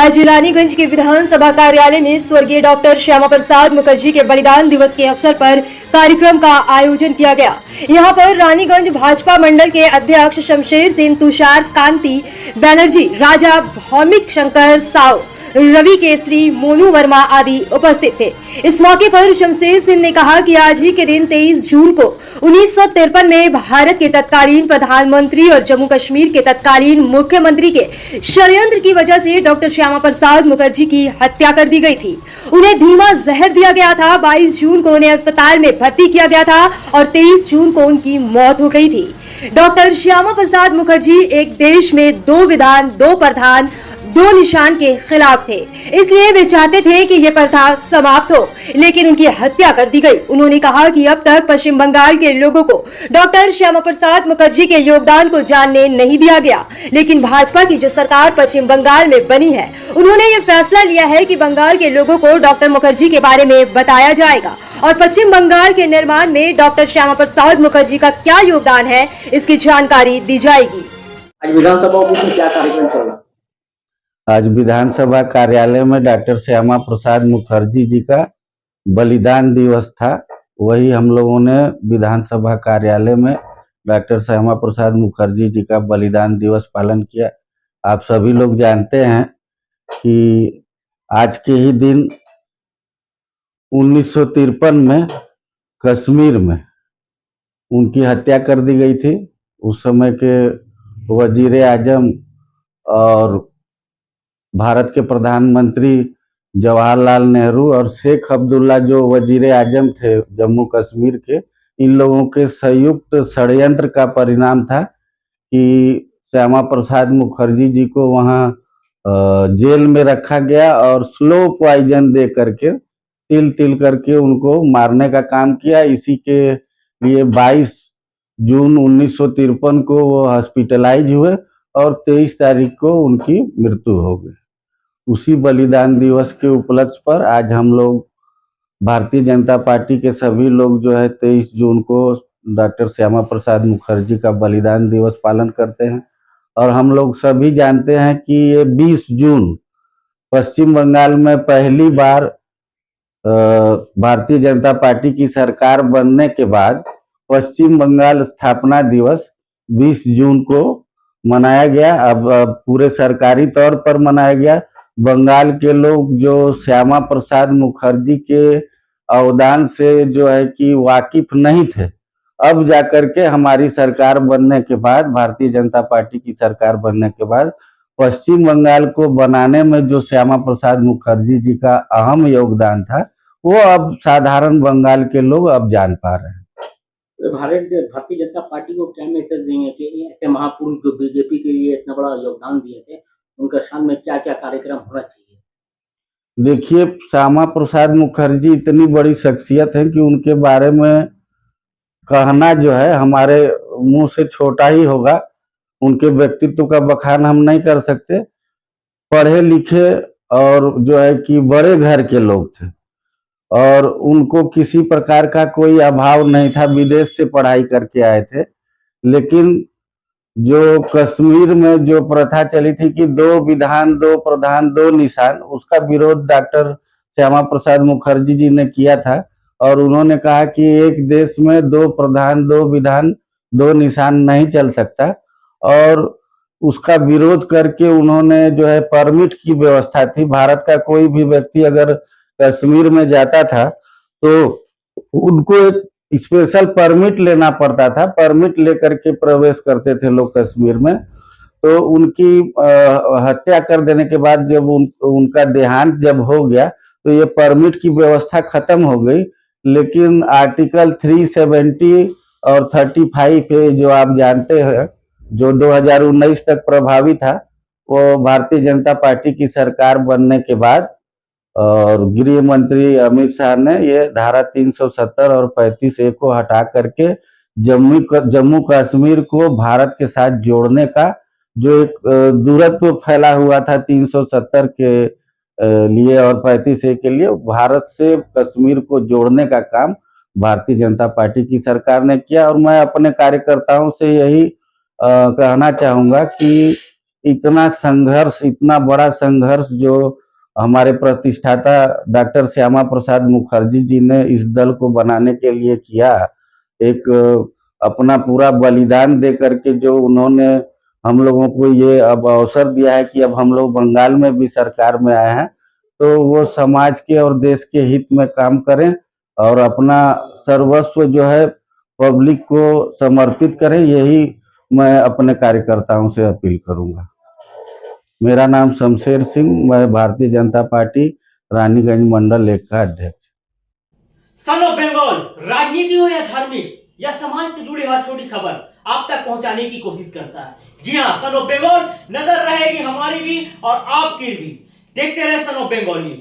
आज रानीगंज के विधानसभा कार्यालय में स्वर्गीय डॉक्टर श्यामा प्रसाद मुखर्जी के बलिदान दिवस के अवसर पर कार्यक्रम का आयोजन किया गया। यहां पर रानीगंज भाजपा मंडल के अध्यक्ष शमशेर सिंह, तुषार कांति बनर्जी, राजा भौमिक शंकर साव, रवि केसरी, मोनू वर्मा आदि उपस्थित थे। इस मौके पर शमशेर सिंह ने कहा कि आज ही के दिन 23 जून को 1953 में भारत के तत्कालीन प्रधानमंत्री और जम्मू कश्मीर के तत्कालीन मुख्यमंत्री के षड्यंत्र की वजह से डॉक्टर श्यामा प्रसाद मुखर्जी की हत्या कर दी गई थी। उन्हें धीमा जहर दिया गया था। 22 जून को उन्हें अस्पताल में भर्ती किया गया था और 23 जून को उनकी मौत हो गई थी। डॉक्टर श्यामा प्रसाद मुखर्जी एक देश में दो विधान, दो प्रधान, दो निशान के खिलाफ थे, इसलिए वे चाहते थे कि ये प्रथा समाप्त हो, लेकिन उनकी हत्या कर दी गई। उन्होंने कहा कि अब तक पश्चिम बंगाल के लोगों को डॉक्टर श्यामा प्रसाद मुखर्जी के योगदान को जानने नहीं दिया गया, लेकिन भाजपा की जो सरकार पश्चिम बंगाल में बनी है, उन्होंने ये फैसला लिया है कि बंगाल के लोगों को डॉक्टर मुखर्जी के बारे में बताया जाएगा और पश्चिम बंगाल के निर्माण में डॉक्टर श्यामा प्रसाद मुखर्जी का क्या योगदान है, इसकी जानकारी दी जाएगी। आज विधानसभा में क्या कार्यक्रम चल रहा? आज विधानसभा कार्यालय में डॉक्टर श्यामा प्रसाद मुखर्जी जी का बलिदान दिवस था। वही हम लोगों ने विधानसभा कार्यालय में डॉक्टर श्यामा प्रसाद मुखर्जी जी का बलिदान दिवस पालन किया। आप सभी लोग जानते हैं कि आज के ही दिन 1953 में कश्मीर में उनकी हत्या कर दी गई थी। उस समय के वजीर आजम और भारत के प्रधानमंत्री जवाहरलाल नेहरू और शेख अब्दुल्ला जो वजीर आजम थे जम्मू कश्मीर के, इन लोगों के संयुक्त षड्यंत्र का परिणाम था कि श्यामा प्रसाद मुखर्जी जी को वहाँ जेल में रखा गया और स्लो पॉइजन दे करके तिल तिल करके उनको मारने का काम किया। इसी के लिए 22 जून 1953 को वो हॉस्पिटलाइज हुए और 23 तारीख को उनकी मृत्यु हो गई। उसी बलिदान दिवस के उपलक्ष्य पर आज हम लोग भारतीय जनता पार्टी के सभी लोग जो है 23 जून को डॉक्टर श्यामा प्रसाद मुखर्जी का बलिदान दिवस पालन करते हैं। और हम लोग सभी जानते हैं कि ये 20 जून पश्चिम बंगाल में पहली बार भारतीय जनता पार्टी की सरकार बनने के बाद पश्चिम बंगाल स्थापना दिवस 20 जून को मनाया गया। अब पूरे सरकारी तौर पर मनाया गया। बंगाल के लोग जो श्यामा प्रसाद मुखर्जी के अवदान से जो है कि वाकिफ नहीं थे, अब जाकर के हमारी सरकार बनने के बाद, भारतीय जनता पार्टी की सरकार बनने के बाद पश्चिम बंगाल को बनाने में जो श्यामा प्रसाद मुखर्जी जी का अहम योगदान था, वो अब साधारण बंगाल के लोग अब जान पा रहे हैं। भारतीय जनता पार्टी को क्या मैसेज देंगे कि ऐसे महापुरुष जो बीजेपी के लिए इतना बड़ा योगदान दिए थे, उनका शान में क्या क्या कार्यक्रम होना चाहिए? देखिए, श्यामा प्रसाद मुखर्जी इतनी बड़ी शख्सियत है कि उनके बारे में कहना जो है हमारे मुंह से छोटा ही होगा। उनके व्यक्तित्व का बखान हम नहीं कर सकते। पढ़े लिखे और जो है कि बड़े घर के लोग थे और उनको किसी प्रकार का कोई अभाव नहीं था। विदेश से पढ़ाई करके आए थे, लेकिन जो कश्मीर में जो प्रथा चली थी कि दो विधान, दो प्रधान, दो निशान, उसका विरोध डॉक्टर श्यामा प्रसाद मुखर्जी जी ने किया था। और उन्होंने कहा कि एक देश में दो प्रधान, दो विधान, दो निशान नहीं चल सकता। और उसका विरोध करके उन्होंने जो है परमिट की व्यवस्था थी। भारत का कोई भी व्यक्ति अगर कश्मीर में जाता था तो उनको एक स्पेशल परमिट लेना पड़ता था। परमिट लेकर के प्रवेश करते थे लोग कश्मीर में। तो उनकी हत्या कर देने के बाद जब उनका देहांत जब हो गया तो ये परमिट की व्यवस्था खत्म हो गई। लेकिन आर्टिकल 370 और 35 जो आप जानते हैं, जो 2019 तक प्रभावी था, वो भारतीय जनता पार्टी की सरकार बनने के बाद और गृह मंत्री अमित शाह ने ये धारा 370 और 35A को हटा करके जम्मू कश्मीर को भारत के साथ जोड़ने का जो एक दूरत्व फैला हुआ था 370 के लिए और 35A के लिए, भारत से कश्मीर को जोड़ने का काम भारतीय जनता पार्टी की सरकार ने किया। और मैं अपने कार्यकर्ताओं से यही कहना चाहूँगा कि इतना संघर्ष, इतना बड़ा संघर्ष जो हमारे प्रतिष्ठाता डॉक्टर श्यामा प्रसाद मुखर्जी जी ने इस दल को बनाने के लिए किया, एक अपना पूरा बलिदान दे करके जो उन्होंने हम लोगों को ये अब अवसर दिया है कि अब हम लोग बंगाल में भी सरकार में आए हैं, तो वो समाज के और देश के हित में काम करें और अपना सर्वस्व जो है पब्लिक को समर्पित करें, यही मैं अपने कार्यकर्ताओं से अपील करूंगा। मेरा नाम शमशेर सिंह, मैं भारतीय जनता पार्टी रानीगंज मंडल 1 का अध्यक्ष। सन ऑफ बंगाल राजनीति हो या धार्मिक या समाज से जुड़ी हर छोटी खबर आप तक पहुंचाने की कोशिश करता है। जी हाँ, सन ऑफ बंगाल नजर रहेगी हमारी भी और आपकी भी। देखते रहे सन ऑफ बंगाल न्यूज।